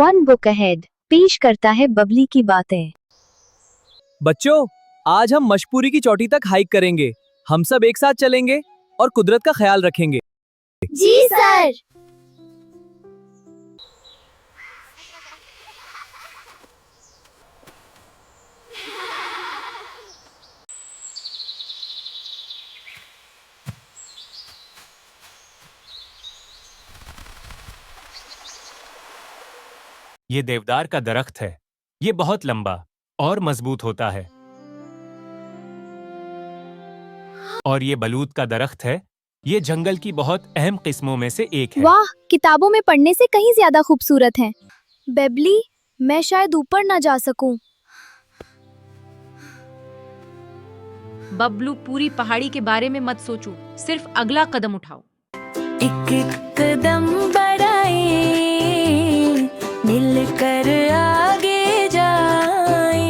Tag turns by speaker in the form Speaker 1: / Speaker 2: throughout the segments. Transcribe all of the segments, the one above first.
Speaker 1: One book ahead पेश करता है बबली की बातें।
Speaker 2: बच्चों, आज हम मशपूरी की चोटी तक हाइक करेंगे। हम सब एक साथ चलेंगे और कुदरत का ख्याल रखेंगे।
Speaker 1: जी सर।
Speaker 3: ये देवदार का दरख्त है। ये बहुत लंबा और मजबूत होता है। और ये बलूत का दरख्त है। ये जंगल की बहुत अहम किस्मों में से एक है।
Speaker 4: वाह, किताबों में पढ़ने से कहीं ज्यादा खूबसूरत है। बेबली, मैं शायद ऊपर ना जा सकूं।
Speaker 5: बबलू, पूरी पहाड़ी के बारे में मत सोचो, सिर्फ अगला कदम उठाओ।
Speaker 6: एक कदम बढ़ाए, मिलकर आगे जाए,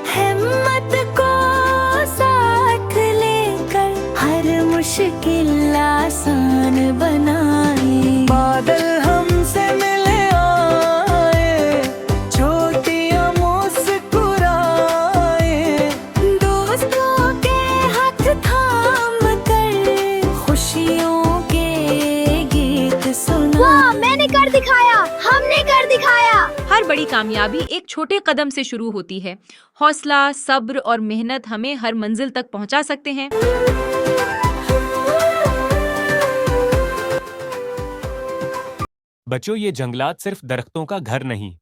Speaker 6: हिम्मत को साथ लेकर हर मुश्किल आसान बनाए। बादल हमसे मिले आए, छोटियां मुस्कुराए, दोस्तों के हाथ थाम कर खुशियों के गीत सुना।
Speaker 4: वाह, मैंने कर दिखाया, हमने कर दिखाया।
Speaker 5: हर बड़ी कामयाबी एक छोटे कदम से शुरू होती है। हौसला, सब्र और मेहनत हमें हर मंजिल तक पहुंचा सकते हैं।
Speaker 3: बच्चों, ये जंगलात सिर्फ दरख्तों का घर नहीं,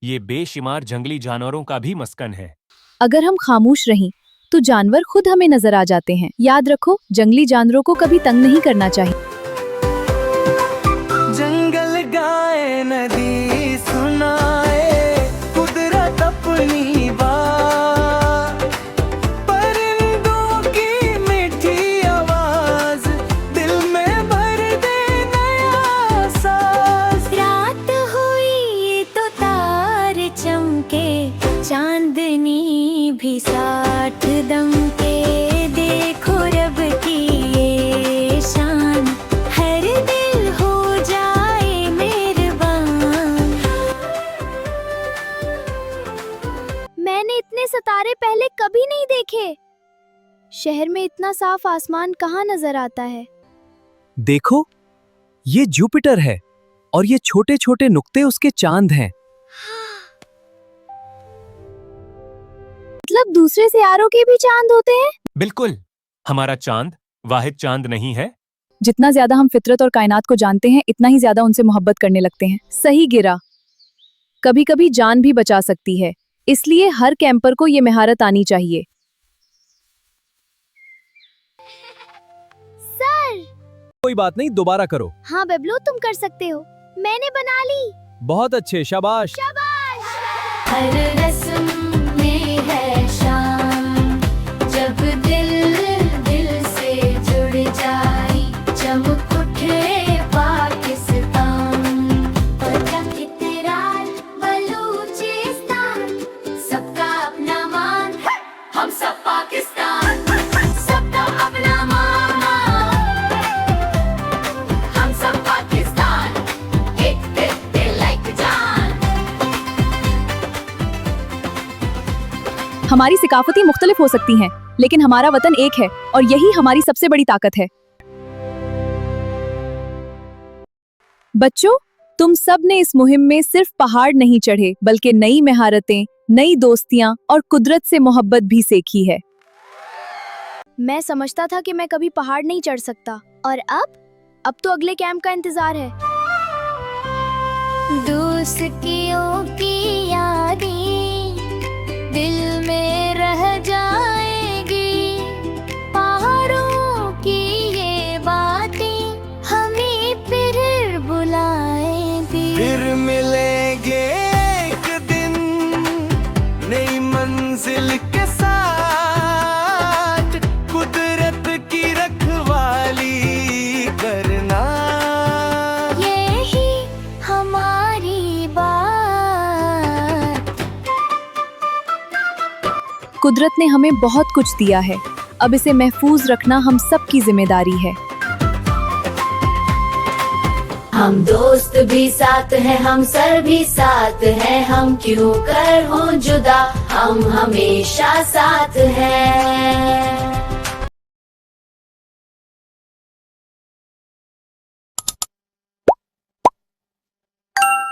Speaker 3: ये बेशुमार जंगली जानवरों का भी मस्कन है।
Speaker 4: अगर हम खामोश रहें तो जानवर खुद हमें नजर आ जाते हैं। याद रखो, जंगली जानवरों को कभी तंग नहीं करना चाहिए।
Speaker 7: जंगल गाए, नदी सुनाए, कुदरत अपनी बात, परिंदों की मीठी आवाज दिल में भर दे नया सांस।
Speaker 6: रात हुई तो तारे चमके, चांदनी भी साथ दम के, देखो रब की ये शान, हर दिल हो जाए मेहरबान।
Speaker 4: मैंने इतने सितारे पहले कभी नहीं देखे। शहर में इतना साफ आसमान कहाँ नजर आता है।
Speaker 2: देखो, ये जुपिटर है और ये छोटे छोटे नुक्ते उसके चांद हैं।
Speaker 4: मतलब दूसरे सितारों के भी चांद होते हैं?
Speaker 3: बिल्कुल, हमारा चांद वाहिद चांद नहीं है।
Speaker 4: जितना ज्यादा हम फितरत और कायनात को जानते हैं, इतना ही ज्यादा उनसे मोहब्बत करने लगते हैं। सही गिरा। कभी कभी जान भी बचा सकती है, इसलिए हर कैंपर को ये महारत आनी चाहिए। सर!
Speaker 2: कोई बात नहीं, दोबारा करो।
Speaker 4: हाँ बेबलू, तुम कर सकते हो। मैंने बना ली।
Speaker 2: बहुत अच्छे, शाबाश।
Speaker 6: हर रस्म में है शान, जब दिल दिल से जुड़ जाए, चमक उठे पाकिस्तान, पतंग इतरार बलूचिस्तान, सबका अपना मान, हम सब पाकिस्तान, सबका अपना मान, हम सब पाकिस्तान, एक दिल एक जान।
Speaker 4: हमारी सिकाफती मुख्तलिफ हो सकती हैं, लेकिन हमारा वतन एक है और यही हमारी सबसे बड़ी ताकत है। बच्चों, तुम सब ने इस मुहिम में सिर्फ पहाड़ नहीं चढ़े, बल्कि नई महारतें, नई दोस्तियां और कुदरत से मोहब्बत भी सीखी है। मैं समझता था कि मैं कभी पहाड़ नहीं चढ़ सकता, और अब तो अगले कैंप का इंतजार है।
Speaker 6: दोस्तियों की यादें दिल में रह जाएगी, पहाड़ों की ये बातें हमें फिर बुलाएंगी।
Speaker 7: फिर मिलेंगे एक दिन नई मंजिल के साथ, कुदरत की रखवाली करना,
Speaker 6: यही हमारी बात।
Speaker 4: कुदरत ने हमें बहुत कुछ दिया है, अब इसे महफूज रखना हम सब की जिम्मेदारी है।
Speaker 6: हम दोस्त भी साथ हैं, हम सर भी साथ हैं, हम क्यों कर हों जुदा, हम हमेशा साथ हैं।